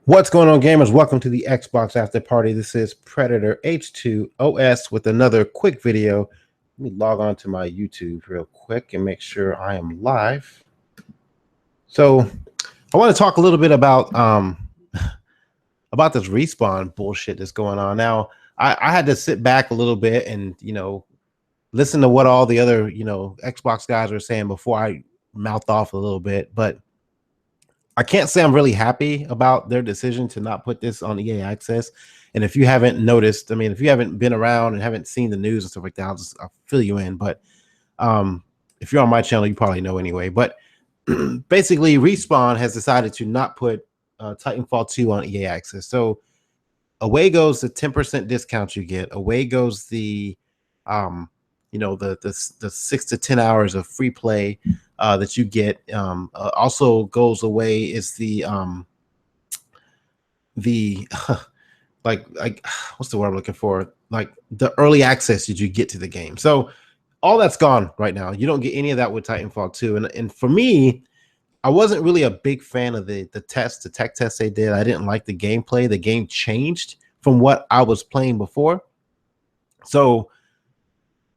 What's going on, gamers? Welcome to the Xbox After Party. This is Predator H2OS with another quick video. Let me log on to my YouTube real quick and make sure I am live. So I want to talk a little bit about this respawn bullshit that's going on. Now, I had to sit back a little bit and, listen to what all the other, Xbox guys were saying before I mouthed off a little bit, but I can't say I'm really happy about their decision to not put this on EA Access. And if you haven't noticed, I mean, if you haven't been around and haven't seen the news and stuff like that, I'll fill you in. But if you're on my channel, you probably know anyway. But basically, Respawn has decided to not put Titanfall 2 on EA Access. So away goes the 10% discount you get. Away goes the the 6 to 10 hours of free play that you get. Also goes away is the like what's the word I'm looking for? Like the early access that you get to the game. So all that's gone right now. You don't get any of that with Titanfall 2. And for me, I wasn't really a big fan of the tech test they did. I didn't like the gameplay. The game changed from what I was playing before. So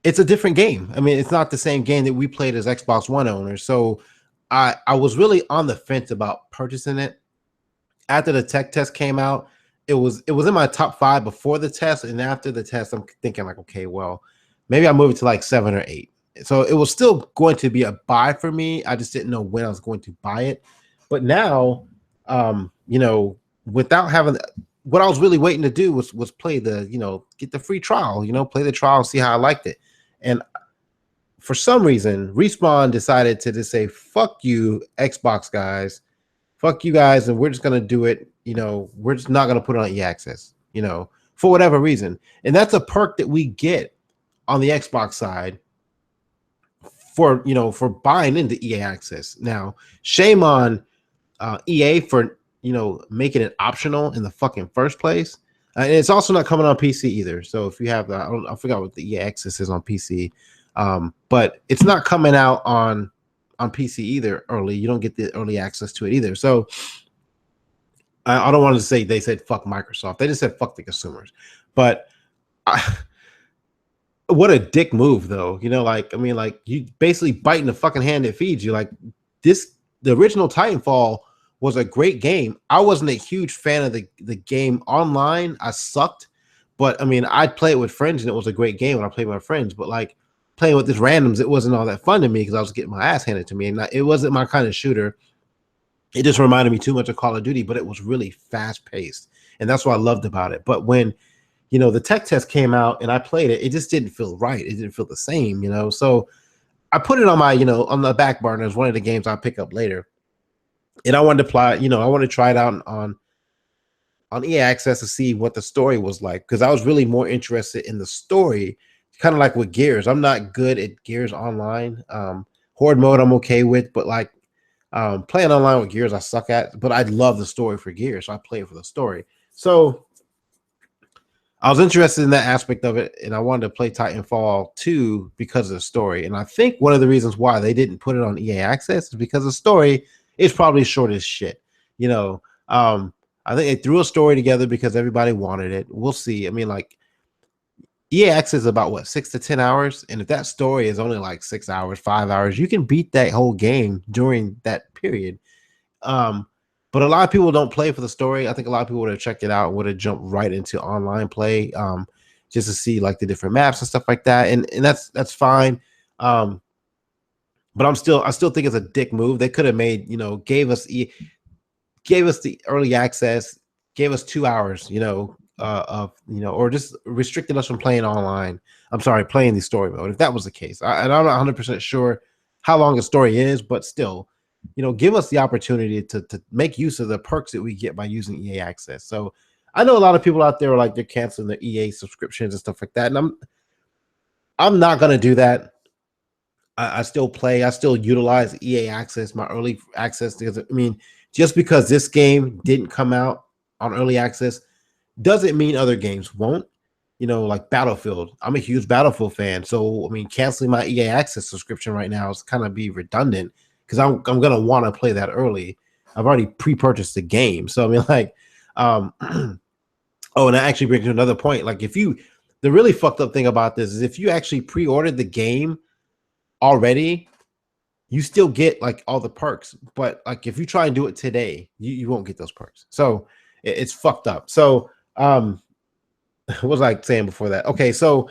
it's a different game. I mean, it's not the same game that we played as Xbox One owners. So I was really on the fence about purchasing it. After the tech test came out, it was in my top 5 before the test, and after the test, I'm thinking like, okay, well, maybe I'll move it to like 7 or 8. So it was still going to be a buy for me. I just didn't know when I was going to buy it. But now, without having what I was really waiting to do was play the, get the free trial, play the trial and see how I liked it. And for some reason, Respawn decided to just say, fuck you, Xbox guys. Fuck you guys, and we're just going to do it. We're just not going to put it on EA Access, for whatever reason. And that's a perk that we get on the Xbox side for buying into EA Access. Now, shame on EA for, making it optional in the fucking first place. And it's also not coming on PC either. So if you have the, I forgot what the EA Access is on PC, but it's not coming out on PC either early. You don't get the early access to it either. So I don't want to say they said fuck Microsoft. They just said fuck the consumers. But what a dick move, though. You basically biting the fucking hand that feeds you. Like the original Titanfall was a great game. I wasn't a huge fan of the game online. I sucked. But I mean, I'd play it with friends and it was a great game when I played with my friends. But like playing with these randoms, it wasn't all that fun to me because I was getting my ass handed to me. And it wasn't my kind of shooter. It just reminded me too much of Call of Duty, but it was really fast paced. And that's what I loved about it. But when, the tech test came out and I played it, it just didn't feel right. It didn't feel the same, So I put it on my, on the back burner as one of the games I'll pick up later. And I wanted to play, I wanted to try it out on EA Access to see what the story was like, because I was really more interested in the story, kind of like with Gears. I'm not good at Gears Online. Horde mode I'm okay with, but like playing online with Gears I suck at. But I love the story for Gears, so I play it for the story. So I was interested in that aspect of it, and I wanted to play Titanfall 2 because of the story. And I think one of the reasons why they didn't put it on EA Access is because the story is probably short as shit. I think they threw a story together because everybody wanted it. We'll see. I mean, like EA Access is about what, 6 to 10 hours, and if that story is only like 6 hours, 5 hours, you can beat that whole game during that period. But a lot of people don't play for the story. I think a lot of people would have checked it out and would have jumped right into online play, just to see like the different maps and stuff like that. And that's fine. But I still think it's a dick move. They could have made, gave us the early access, gave us 2 hours, or just restricted us from playing online. I'm sorry, playing the story mode, if that was the case. And I'm not 100% sure how long the story is, but still, give us the opportunity to make use of the perks that we get by using EA Access. So I know a lot of people out there are like, they're canceling their EA subscriptions and stuff like that. And I'm not going to do that. I still play. I still utilize EA Access, my early access, because I mean, just because this game didn't come out on early access doesn't mean other games won't. Like Battlefield. I'm a huge Battlefield fan. So, I mean, canceling my EA Access subscription right now is kind of be redundant because I'm going to want to play that early. I've already pre-purchased the game. So, I mean, like, Um, oh, and that actually brings to another point. Like the really fucked up thing about this is if you actually pre-ordered the game already, you still get like all the perks. But like if you try and do it today, you won't get those perks. So it's fucked up. So what was I saying before that? Okay, so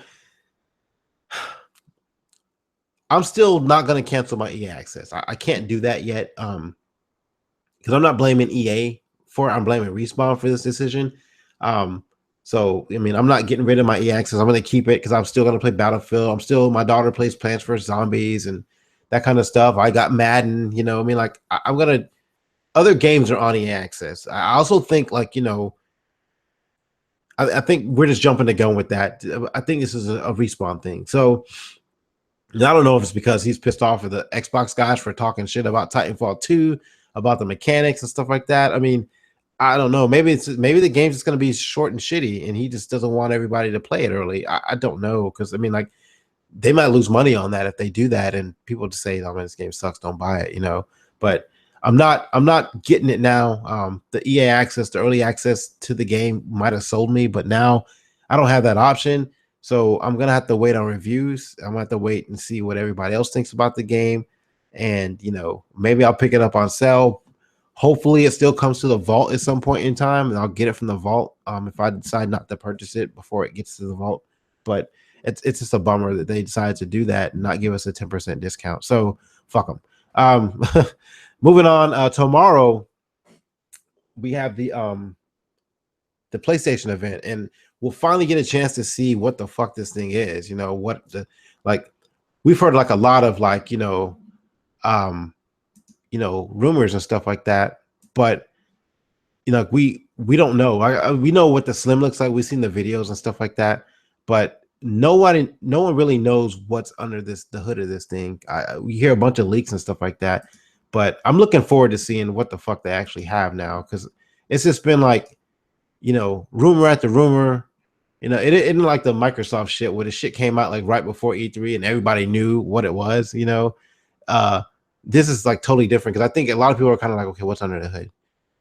I'm still not gonna cancel my EA access. I can't do that yet. Because I'm not blaming EA for it. I'm blaming Respawn for this decision. So I mean, I'm not getting rid of my EA access. I'm gonna keep it because I'm still gonna play Battlefield. My daughter plays Plants vs Zombies and that kind of stuff. I got Madden, you know. I mean, like I'm gonna other games are on EA access. I also think like, you know, I think we're just jumping the gun with that. I think this is a Respawn thing. So I don't know if it's because he's pissed off at the Xbox guys for talking shit about Titanfall 2, about the mechanics and stuff like that. I mean, I don't know. Maybe the game's just going to be short and shitty, and he just doesn't want everybody to play it early. I don't know, because I mean, like, they might lose money on that if they do that, and people just say, "Oh man, this game sucks, don't buy it," you know. But I'm not getting it now. The EA access, the early access to the game might have sold me, but now I don't have that option. So I'm gonna have to wait on reviews. I'm gonna have to wait and see what everybody else thinks about the game, and you know, maybe I'll pick it up on sale. Hopefully, it still comes to the vault at some point in time, and I'll get it from the vault. If I decide not to purchase it before it gets to the vault, but it's just a bummer that they decided to do that and not give us a 10% discount. So fuck them. Moving on. Tomorrow we have the PlayStation event, and we'll finally get a chance to see what the fuck this thing is. You know, what the, like, we've heard like a lot of like, rumors and stuff like that, but you know, we don't know. We know what the Slim looks like. We've seen the videos and stuff like that, but no one really knows what's under the hood of this thing. We hear a bunch of leaks and stuff like that, but I'm looking forward to seeing what the fuck they actually have now, because it's just been like, you know, rumor after rumor. You know, it isn't like the Microsoft shit where the shit came out like right before E3 and everybody knew what it was. You know, this is like totally different, because I think a lot of people are kind of like, okay, what's under the hood?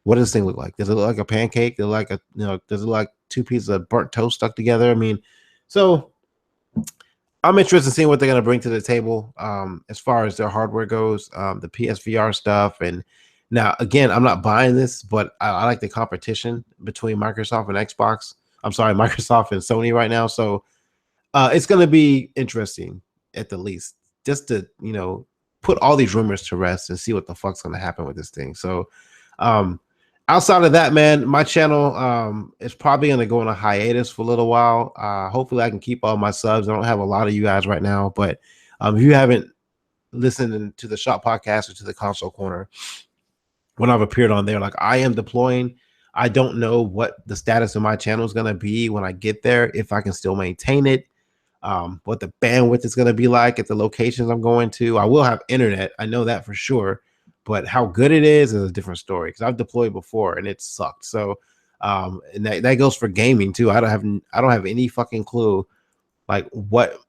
What does this thing look like? Does it look like a pancake? Does it like does it look like two pieces of burnt toast stuck together? I mean, so I'm interested in seeing what they're gonna bring to the table, as far as their hardware goes, the PSVR stuff. And now again, I'm not buying this, but I like the competition between Microsoft and Xbox. I'm sorry, Microsoft and Sony right now. So it's gonna be interesting at the least, just to, you know, put all these rumors to rest and see what the fuck's gonna happen with this thing. So um outside of that, man, my channel is probably going to go on a hiatus for a little while. Hopefully I can keep all my subs. I don't have a lot of you guys right now, but if you haven't listened to the Shop Podcast or to the Console Corner, when I've appeared on there, like, I am deploying. I don't know what the status of my channel is going to be when I get there, if I can still maintain it, what the bandwidth is going to be like at the locations I'm going to. I will have internet, I know that for sure, but how good it is a different story, because I've deployed before and it sucked. So and that goes for gaming too. I don't have any fucking clue like what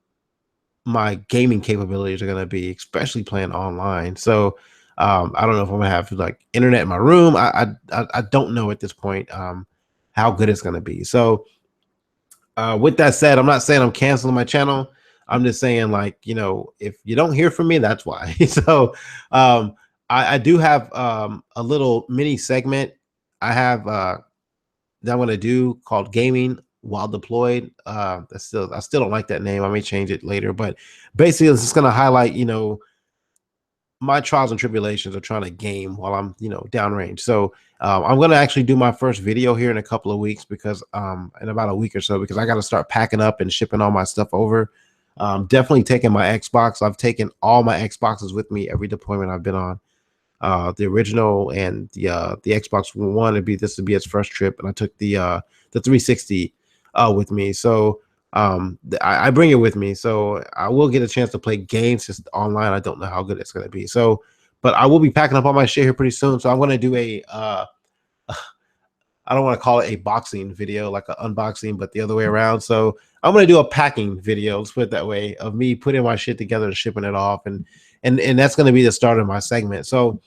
my gaming capabilities are going to be, especially playing online. So I don't know if I'm gonna have like internet in my room. I don't know at this point how good it's going to be. So with that said, I'm not saying I'm canceling my channel. I'm just saying, like, you know, if you don't hear from me, that's why. So I do have a little mini segment I have that I'm going to do called Gaming While Deployed. I still don't like that name. I may change it later, but basically it's just going to highlight, you know, my trials and tribulations of trying to game while I'm, you know, downrange. So I'm going to actually do my first video here in a couple of weeks, because in about a week or so, because I got to start packing up and shipping all my stuff over. Definitely taking my Xbox. I've taken all my Xboxes with me every deployment I've been on. The original and the Xbox One this would be its first trip, and I took the 360 with me. So I bring it with me, so I will get a chance to play games just online. I don't know how good it's going to be. So, but I will be packing up all my shit here pretty soon. So I'm going to do a I don't want to call it a boxing video, like an unboxing, but the other way around. So I'm going to do a packing video, let's put it that way, of me putting my shit together and shipping it off. And that's going to be the start of my segment. So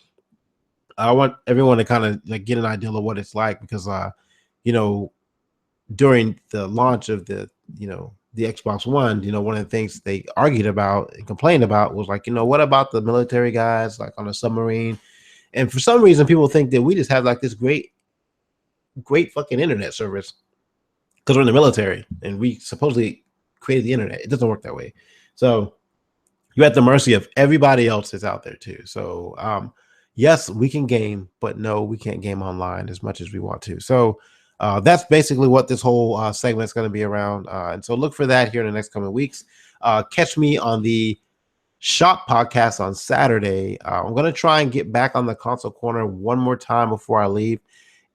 I want everyone to kind of like get an idea of what it's like, because you know, during the launch of the the Xbox One, one of the things they argued about and complained about was like, what about the military guys like on a submarine? And for some reason, people think that we just have like this great fucking internet service because we're in the military and we supposedly created the internet. It doesn't work that way. So you're at the mercy of everybody else that's out there too. So yes, we can game, but no, we can't game online as much as we want to. So that's basically what this whole segment is going to be around. And so look for that here in the next coming weeks. Catch me on the Shop podcast on Saturday. I'm going to try and get back on the console corner one more time before I leave,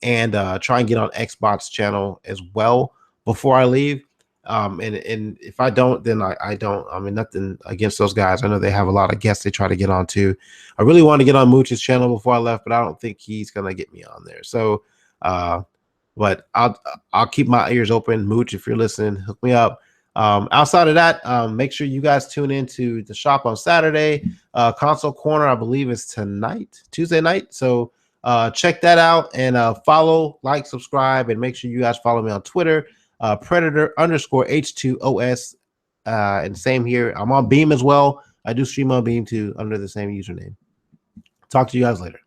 and try and get on Xbox channel as well before I leave. And if I don't, then I don't. I mean, nothing against those guys. I know they have a lot of guests they try to get on too. I really want to get on Mooch's channel before I left, but I don't think he's gonna get me on there. So, but I'll keep my ears open. Mooch, if you're listening, hook me up. Outside of that, make sure you guys tune into the shop on Saturday. Console Corner, I believe, is tonight, Tuesday night. So check that out and follow, like, subscribe, and make sure you guys follow me on Twitter. Predator_H2OS, and same here. I'm on Beam as well. I do stream on Beam too under the same username. Talk to you guys later.